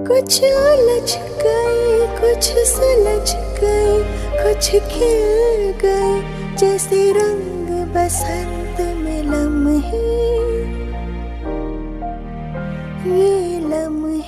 कुछ उलझ गए, कुछ सुलझ गए, कुछ खिल गए जैसे रंग बसंत में लम्हे, ये लम्हे।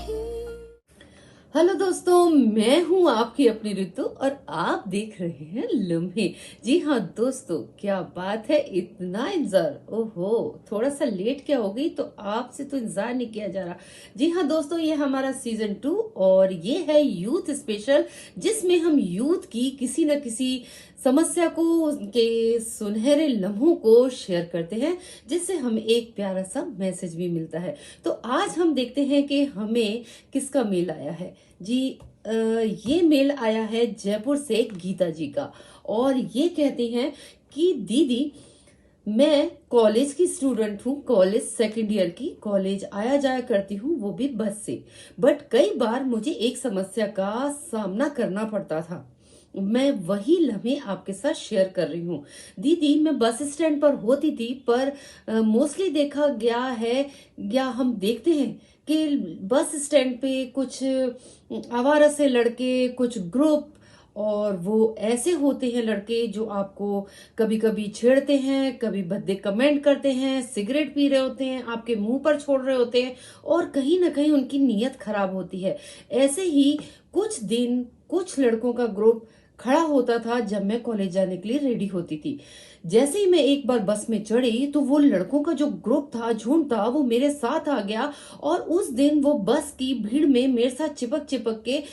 हेलो दोस्तों, मैं हूं आपकी अपनी ऋतु और आप देख रहे हैं लम्हे। जी हाँ दोस्तों, क्या बात है, इतना इंतजार। ओहो, थोड़ा सा लेट क्या हो गई, तो आपसे तो इंतजार नहीं किया जा रहा। जी हाँ दोस्तों, ये हमारा सीजन 2 और ये है यूथ स्पेशल, जिसमें हम यूथ की किसी न किसी समस्या को, उनके सुनहरे लम्हों को शेयर करते हैं, जिससे हमें एक प्यारा सा मैसेज भी मिलता है। तो आज हम देखते हैं कि हमें किसका मेल आया है। जी ये मेल आया है जयपुर से गीता जी का, और ये कहते हैं कि दीदी, मैं कॉलेज की स्टूडेंट हूँ, कॉलेज सेकंड ईयर की, कॉलेज आया जाया करती हूँ, वो भी बस से। बट कई बार मुझे एक समस्या का सामना करना पड़ता था, मैं वही लम्हे आपके साथ शेयर कर रही हूँ। दीदी, मैं बस स्टैंड पर होती थी, पर मोस्टली देखा गया है या हम देखते हैं कि बस स्टैंड पे कुछ आवारा से लड़के, कुछ ग्रुप, और वो ऐसे होते हैं लड़के जो आपको कभी कभी छेड़ते हैं, कभी भद्दे कमेंट करते हैं, सिगरेट पी रहे होते हैं, आपके मुंह पर छोड़ रहे होते हैं, और कहीं ना कहीं उनकी नीयत खराब होती है। ऐसे ही कुछ दिन कुछ लड़कों का ग्रुप खड़ा होता था जब मैं कॉलेज जाने के लिए रेडी होती थी। जैसे ही मैं एक बार बस में चढ़ी, तो वो लड़कों का जो ग्रुप था, झुंड था, वो मेरे साथ आ गया, और उस दिन वो बस की भीड़ में मेरे साथ चिपक चिपक के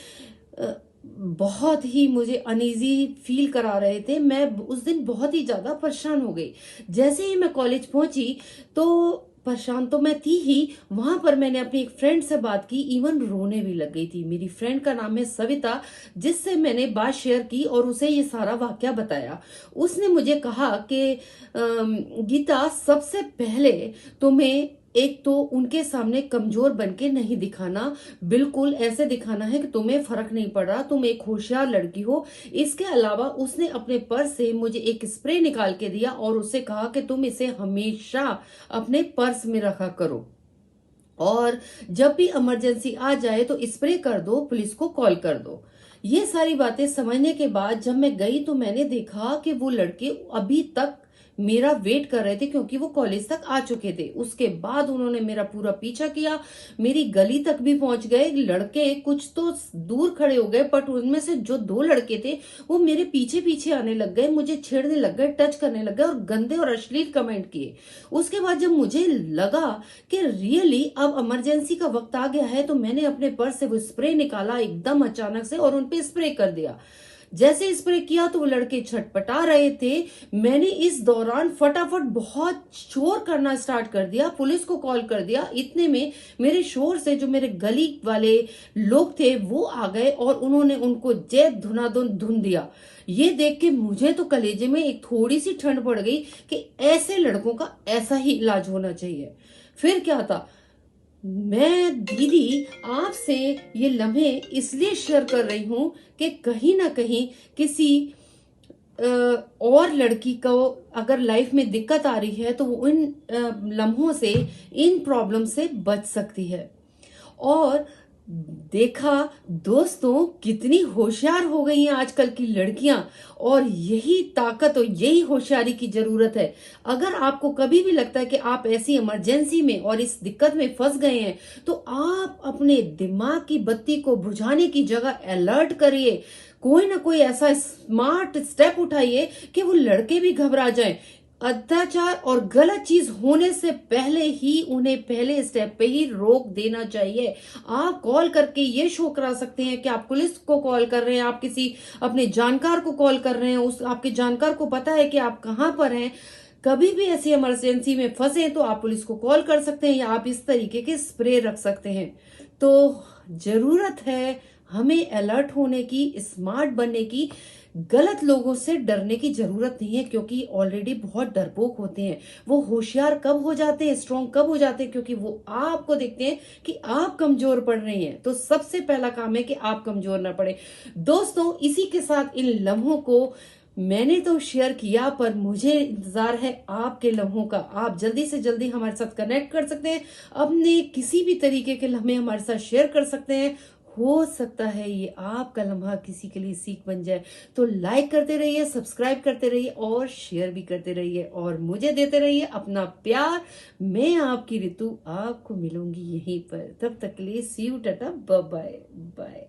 बहुत ही मुझे अनईजी फील करा रहे थे। मैं उस दिन बहुत ही ज्यादा परेशान हो गई। जैसे ही मैं कॉलेज पहुंची, तो परेशान तो मैं थी ही, वहां पर मैंने अपनी एक फ्रेंड से बात की, इवन रोने भी लग गई थी। मेरी फ्रेंड का नाम है सविता, जिससे मैंने बात शेयर की और उसे ये सारा वाकया बताया। उसने मुझे कहा कि गीता, सबसे पहले तुम्हें एक तो उनके सामने कमजोर बन के नहीं दिखाना, बिल्कुल ऐसे दिखाना है कि तुम्हें फर्क नहीं पड़ रहा, तुम एक होशियार लड़की हो। इसके अलावा उसने अपने पर्स से मुझे एक स्प्रे निकाल के दिया और उससे कहा कि तुम इसे हमेशा अपने पर्स में रखा करो, और जब भी इमरजेंसी आ जाए तो स्प्रे कर दो, पुलिस को कॉल कर दो। ये सारी बातें समझने के बाद जब मैं गई, तो मैंने देखा कि वो लड़के अभी तक मेरा वेट कर रहे थे, क्योंकि वो कॉलेज तक आ चुके थे। उसके बाद उन्होंने मेरा पूरा पीछा किया, मेरी गली तक भी पहुंच गए। लड़के कुछ तो दूर खड़े हो गए, बट उनमें से जो 2 लड़के थे, वो मेरे पीछे पीछे आने लग गए, मुझे छेड़ने लग गए, टच करने लग गए और गंदे और अश्लील कमेंट किए। उसके बाद जब मुझे लगा कि रियली अब इमरजेंसी का वक्त आ गया है, तो मैंने अपने पर्स से वो स्प्रे निकाला एकदम अचानक से और उनपे स्प्रे कर दिया। जैसे स्प्रे किया तो वो लड़के छटपटा रहे थे। मैंने इस दौरान फटाफट बहुत शोर करना स्टार्ट कर दिया, पुलिस को कॉल कर दिया। इतने में मेरे शोर से जो मेरे गली वाले लोग थे वो आ गए और उन्होंने उनको जैद धुनाधुन धुन दिया। ये देख के मुझे तो कलेजे में एक थोड़ी सी ठंड पड़ गई कि ऐसे लड़कों का ऐसा ही इलाज होना चाहिए। फिर क्या था, मैं दीदी आपसे ये लम्हे इसलिए शेयर कर रही हूं कि कहीं ना कहीं किसी और लड़की को अगर लाइफ में दिक्कत आ रही है, तो वो इन लम्हों से, इन प्रॉब्लम से बच सकती है। और देखा दोस्तों, कितनी होशियार हो गई हैं आजकल की लड़कियां, और यही ताकत और यही होशियारी की जरूरत है। अगर आपको कभी भी लगता है कि आप ऐसी इमरजेंसी में और इस दिक्कत में फंस गए हैं, तो आप अपने दिमाग की बत्ती को बुझाने की जगह अलर्ट करिए, कोई ना कोई ऐसा स्मार्ट स्टेप उठाइए कि वो लड़के भी घबरा जाएं। अत्याचार और गलत चीज होने से पहले ही उन्हें पहले स्टेप पे ही रोक देना चाहिए। आप कॉल करके ये शो करा सकते हैं कि आप पुलिस को कॉल कर रहे हैं, आप किसी अपने जानकार को कॉल कर रहे हैं, उस आपके जानकार को पता है कि आप कहाँ पर हैं। कभी भी ऐसी इमरजेंसी में फंसे तो आप पुलिस को कॉल कर सकते हैं, या आप इस तरीके के स्प्रे रख सकते हैं। तो जरूरत है हमें अलर्ट होने की, स्मार्ट बनने की। गलत लोगों से डरने की जरूरत नहीं है, क्योंकि ऑलरेडी बहुत डरपोक होते हैं। वो होशियार कब हो जाते हैं, स्ट्रॉन्ग कब हो जाते हैं, क्योंकि वो आपको देखते हैं कि आप कमजोर पड़ रहे हैं। तो सबसे पहला काम है कि आप कमजोर ना पड़े। दोस्तों, इसी के साथ इन लम्हों को मैंने तो शेयर किया, पर मुझे इंतजार है आपके लम्हों का। आप जल्दी से जल्दी हमारे साथ कनेक्ट कर सकते हैं, अपने किसी भी तरीके के लम्हे हमारे साथ शेयर कर सकते हैं। हो सकता है ये आपका लम्हा किसी के लिए सीख बन जाए। तो लाइक करते रहिए, सब्सक्राइब करते रहिए और शेयर भी करते रहिए और मुझे देते रहिए अपना प्यार। मैं आपकी ऋतु आपको मिलूंगी यहीं पर। तब तक के लिए सी यू, टाटा, बाय बाय।